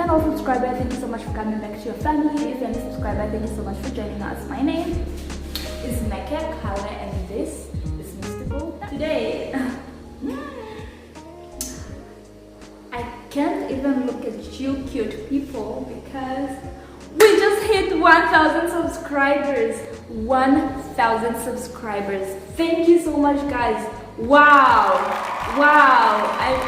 you're an old subscriber, thank you so much for coming back to your family. If you're a new subscriber, thank you so much for joining us. My name is Meke Kaale and this is Mystical. Today, I can't even look at you cute people because we just hit 1,000 subscribers. 1,000 subscribers. Thank you so much, guys. Wow.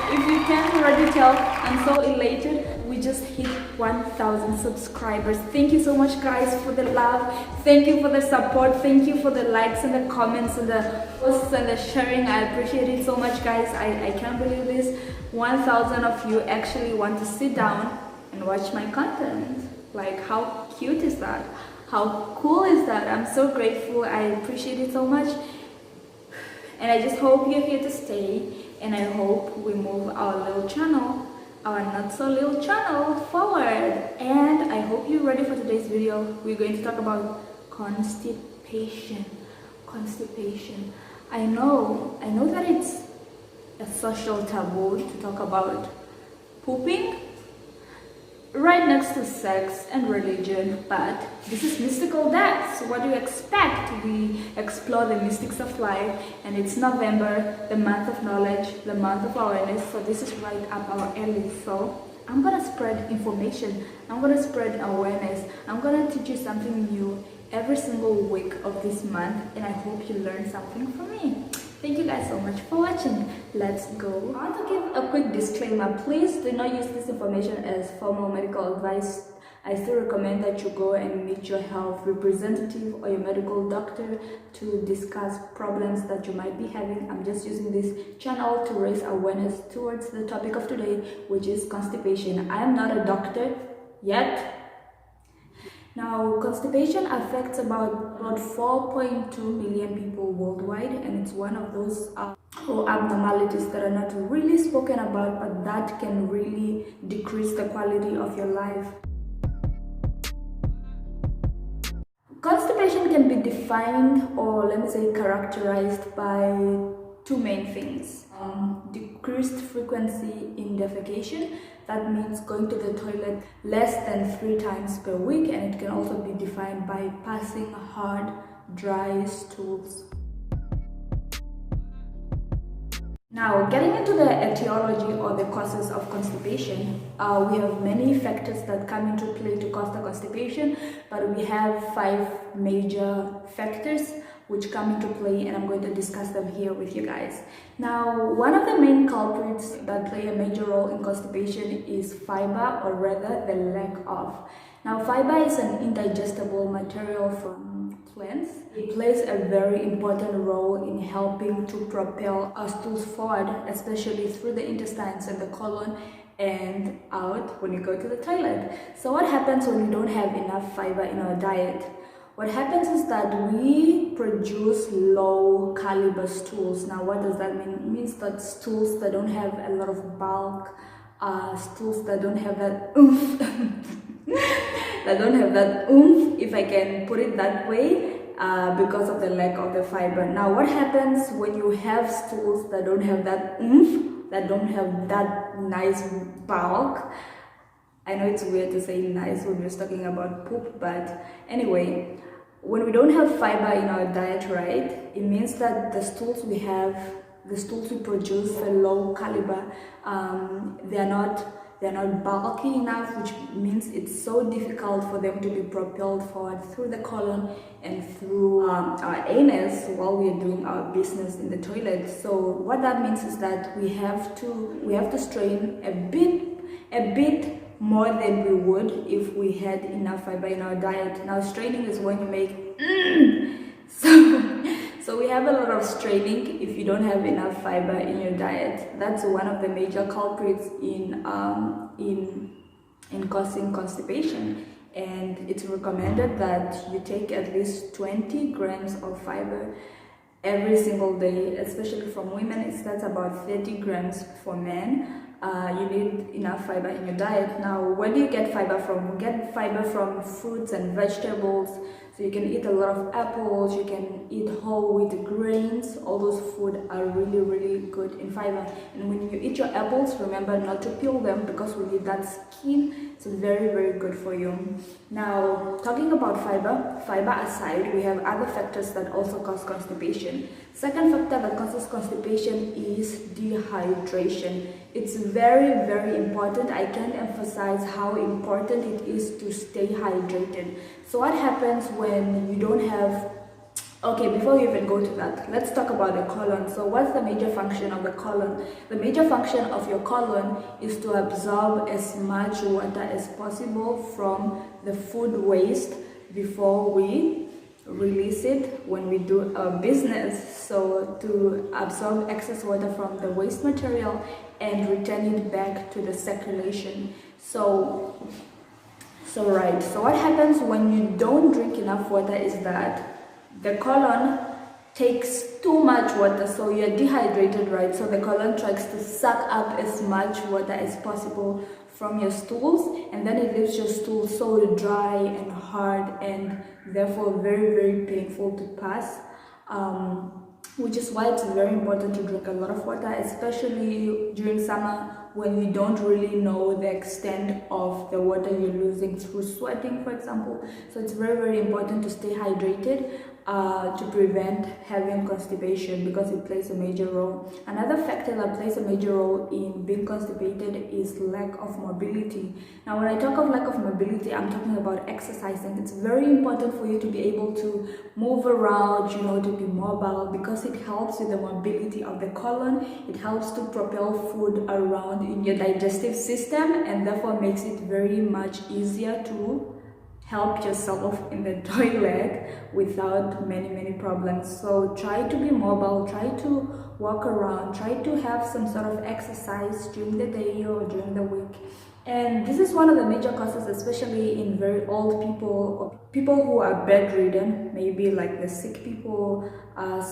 If you can't already tell, I'm so elated. We just hit 1,000 subscribers. Thank you so much, guys, for the love. Thank you for the support. Thank you for the likes and the comments and the posts and the sharing. I appreciate it so much, guys. I can't believe this. 1,000 of you actually want to sit down and watch my content. Like, how cute is that? How cool is that? I'm so grateful. I appreciate it so much. And I just hope you're here to stay. And I hope we move our little channel, our not so little channel, forward. And I hope you're ready for today's video. We're going to talk about constipation. Constipation. I know that it's a social taboo to talk about pooping right next to sex and religion, but this is Mystical Dance. What do you expect? We explore the mystics of life, and it's November, the month of knowledge, the month of awareness, so this is right up our alley. So I'm gonna spread information, I'm gonna spread awareness, I'm gonna teach you something new every single week of this month, and I hope you learn something from me. Thank you guys so much for watching. Let's go. I want to give a quick disclaimer. Please do not use this information as formal medical advice. I still recommend that you go and meet your health representative or your medical doctor to discuss problems that you might be having. I'm just using this channel to raise awareness towards the topic of today, which is constipation. I am not a doctor yet. Now, constipation affects about 4.2 million people worldwide, and it's one of those abnormalities that are not really spoken about, but that can really decrease the quality of your life. Constipation can be defined, or let me say characterized, by two main things. Decreased frequency in defecation, that means going to the toilet less than 3 times per week, and it can also be defined by passing hard, dry stools. Now, getting into the etiology or the causes of constipation, we have many factors that come into play to cause the constipation, but we have 5 major factors which come into play, and I'm going to discuss them here with you guys. Now, one of the main culprits that play a major role in constipation is fiber, or rather the lack of. Now, fiber is an indigestible material from plants. It plays a very important role in helping to propel our stools forward, especially through the intestines and the colon and out when you go to the toilet. So what happens when we don't have enough fiber in our diet? What happens is that we produce low caliber stools. Now, what does that mean? It means that stools that don't have a lot of bulk, stools that don't have that oomph, if I can put it that way, because of the lack of the fiber. Now, what happens when you have stools that don't have that oomph, that don't have that nice bulk? I know it's weird to say nice when we're talking about poop, but anyway, when we don't have fiber in our diet, right, it means that the stools we produce, the low caliber, they're not bulky enough, which means it's so difficult for them to be propelled forward through the colon and through our anus while we are doing our business in the toilet. So what that means is that we have to strain a bit more than we would if we had enough fiber in our diet. Now, straining is when you make so we have a lot of straining if you don't have enough fiber in your diet. That's one of the major culprits in causing constipation, and it's recommended that you take at least 20 grams of fiber every single day, especially from women. That's about 30 grams for men. you need enough fiber in your diet. Now, where do you get fiber from? You get fiber from fruits and vegetables. So you can eat a lot of apples, you can eat whole wheat grains. All those food are really, really good in fiber. And when you eat your apples, remember not to peel them because we need that skin. It's very, very good for you. Now, talking about fiber aside, we have other factors that also cause constipation. Second factor that causes constipation is dehydration. It's very, very important. I can't emphasize how important it is to stay hydrated. So what happens when you don't have... Okay, before we even go to that, let's talk about the colon. So what's the major function of the colon? The major function of your colon is to absorb as much water as possible from the food waste before we release it when we do our business. So to absorb excess water from the waste material and return it back to the circulation. So what happens when you don't drink enough water is that the colon takes too much water, so you're dehydrated, right? So the colon tries to suck up as much water as possible from your stools, and then it leaves your stool so dry and hard and therefore very, very painful to pass. Which is why it's very important to drink a lot of water, especially during summer when you don't really know the extent of the water you're losing through sweating, for example. So it's very, very important to stay hydrated to prevent having constipation because it plays a major role. Another factor that plays a major role in being constipated is lack of mobility. Now, when I talk of lack of mobility, I'm talking about exercising. It's very important for you to be able to move around, you know, to be mobile, because it helps with the mobility of the colon. It helps to propel food around in your digestive system and therefore makes it very much easier to help yourself in the toilet without many problems. So try to be mobile, try to walk around, try to have some sort of exercise during the day or during the week. And this is one of the major causes, especially in very old people or people who are bedridden, maybe like the sick people.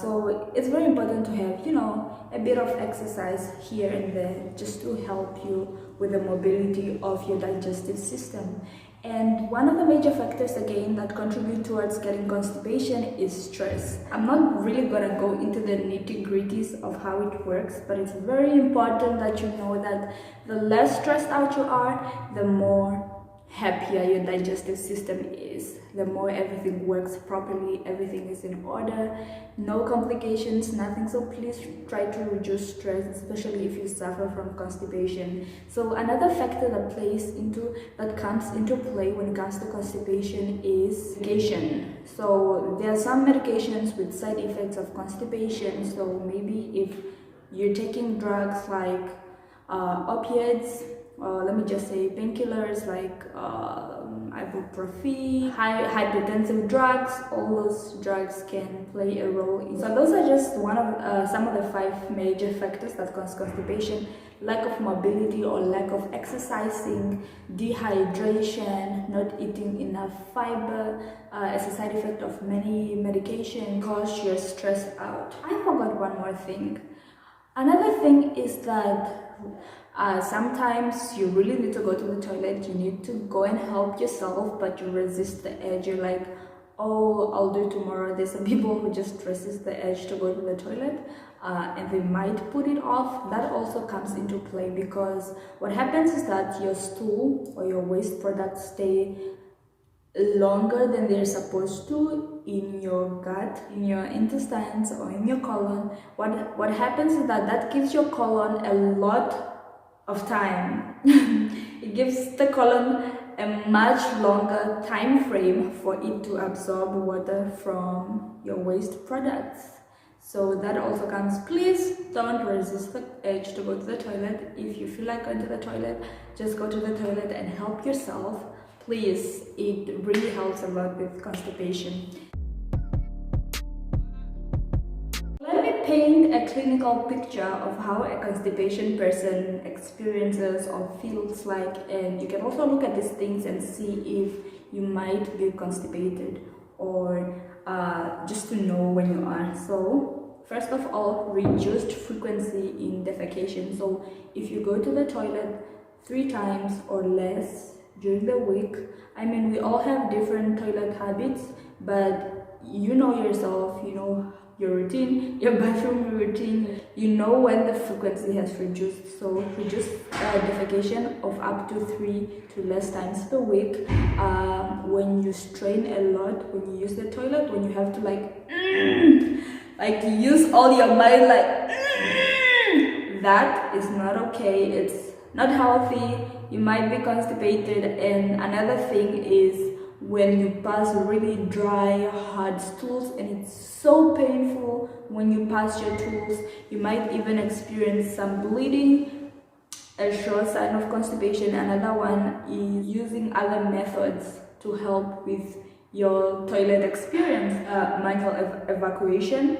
So it's very important to have, you know, a bit of exercise here and there just to help you with the mobility of your digestive system. And one of the major factors again that contribute towards getting constipation is stress. I'm not really gonna go into the nitty-gritties of how it works, but it's very important that you know that the less stressed out you are, the more happier your digestive system is, the more everything works properly, everything is in order, no complications, nothing. So please try to reduce stress, especially if you suffer from constipation. So another factor that comes into play when it comes to constipation is medication. So there are some medications with side effects of constipation. So maybe if you're taking drugs like opiates, let me just say painkillers like ibuprofen, hypertensive drugs, all those drugs can play a role in. So those are just some of the 5 major factors that cause constipation: lack of mobility or lack of exercising, dehydration, not eating enough fiber as a side effect of many medication, cause you're stressed out. I forgot one more thing. Another thing is that sometimes you really need to go to the toilet, you need to go and help yourself, but you resist the urge. You're like, oh, I'll do it tomorrow. There's some people who just resist the urge to go to the toilet and they might put it off. That also comes into play because what happens is that your stool or your waste products stay longer than they're supposed to in your gut, in your intestines or in your colon. What happens is that gives your colon a lot of time. It gives the colon a much longer time frame for it to absorb water from your waste products. So that also comes. Please don't resist the urge to go to the toilet. If you feel like going to the toilet, just go to the toilet and help yourself. Please, it really helps a lot with constipation. Let me paint a clinical picture of how a constipation person experiences or feels like, and you can also look at these things and see if you might be constipated or just to know when you are. So first of all, reduced frequency in defecation. So if you go to the toilet 3 times or less during the week, I mean, we all have different toilet habits, but you know yourself, you know your routine, your bathroom routine, you know when the frequency has reduced. So reduce defecation of up to 3 to less times per week. When you strain a lot, when you use the toilet, when you have to like use all your mind, like that is not okay. It's not healthy. You might be constipated. And another thing is when you pass really dry, hard stools, and it's so painful when you pass your stools. You might even experience some bleeding, a sure sign of constipation. Another one is using other methods to help with your toilet experience. Manual evacuation.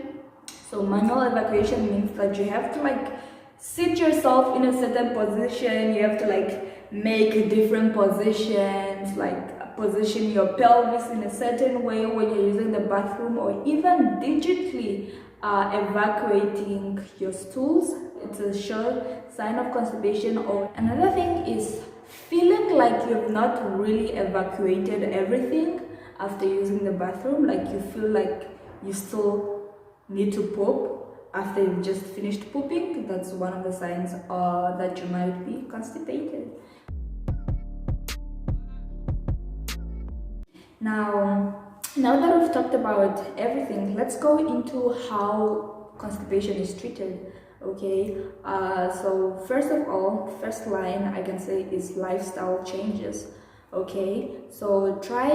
So manual evacuation means that you have to like sit yourself in a certain position. You have to like make different positions, like position your pelvis in a certain way when you're using the bathroom, or even digitally evacuating your stools. It's a sure sign of constipation. Or another thing is feeling like you've not really evacuated everything after using the bathroom, like you feel like you still need to poop after you've just finished pooping. That's one of the signs that you might be constipated. Now that we've talked about everything, let's go into how constipation is treated. Okay, so first of all, first line I can say is lifestyle changes. Okay, so try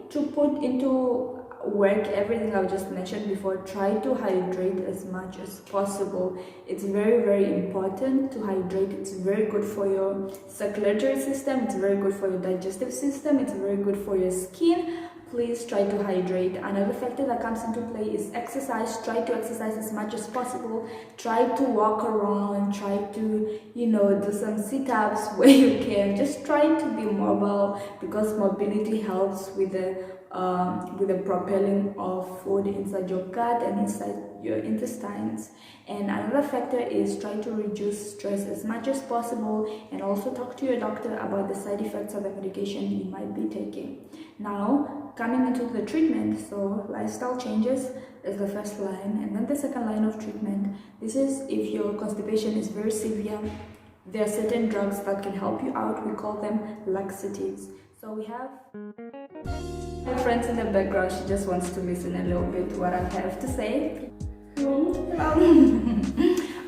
to put into work everything I've just mentioned before. Try to hydrate as much as possible. It's very, very important to hydrate. It's very good for your circulatory system, it's very good for your digestive system, it's very good for your skin. Please try to hydrate. Another factor that comes into play is exercise. Try to exercise as much as possible. Try to walk around, try to, do some sit-ups where you can. Just try to be mobile, because mobility helps with the propelling of food inside your gut and inside your intestines. And another factor is try to reduce stress as much as possible, and also talk to your doctor about the side effects of the medication you might be taking. Now, coming into the treatment, so lifestyle changes is the first line, and then the second line of treatment. This is if your constipation is very severe. There are certain drugs that can help you out. We call them laxatives. So we have my friends in the background. She just wants to listen a little bit to what I have to say.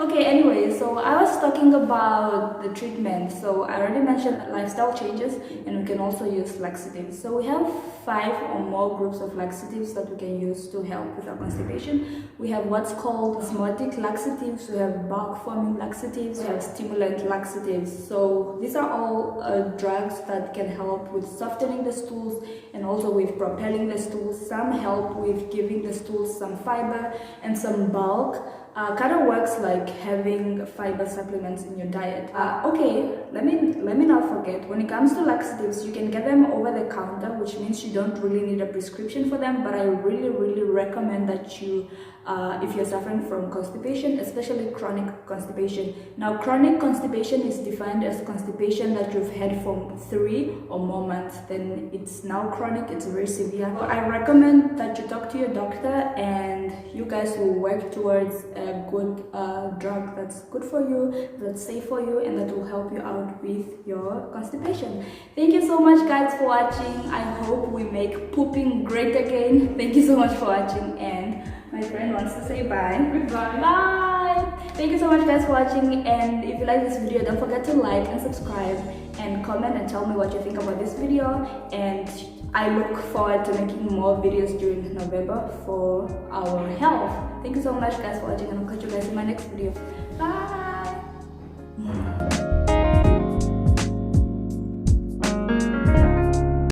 Okay, anyway, so I was talking about the treatment. So I already mentioned lifestyle changes, and we can also use laxatives. So we have 5 or more groups of laxatives that we can use to help with our constipation. We have what's called osmotic laxatives, we have bulk forming laxatives, we have stimulant laxatives. So these are all drugs that can help with softening the stools and also with propelling the stools. Some help with giving the stools some fiber and some bulk. Kind of works like having fiber supplements in your diet. Okay, let me not forget, when it comes to laxatives, you can get them over the counter, which means you don't really need a prescription for them, but I really recommend that you, if you're suffering from constipation, especially chronic constipation. Now, chronic constipation is defined as constipation that you've had for 3 or more months. Then it's now chronic, it's very severe. So I recommend that you talk to your doctor, and you guys will work towards a good drug that's good for you, that's safe for you, and that will help you out with your constipation. Thank you so much, guys, for watching. I hope we make pooping great again. Thank you so much for watching, and my friend wants to say bye. Goodbye. Bye. Thank you so much, guys, for watching, and if you like this video, don't forget to like and subscribe and comment and tell me what you think about this video. And I look forward to making more videos during November for our health. Thank you so much, guys, for watching, and I'll catch you guys in my next video.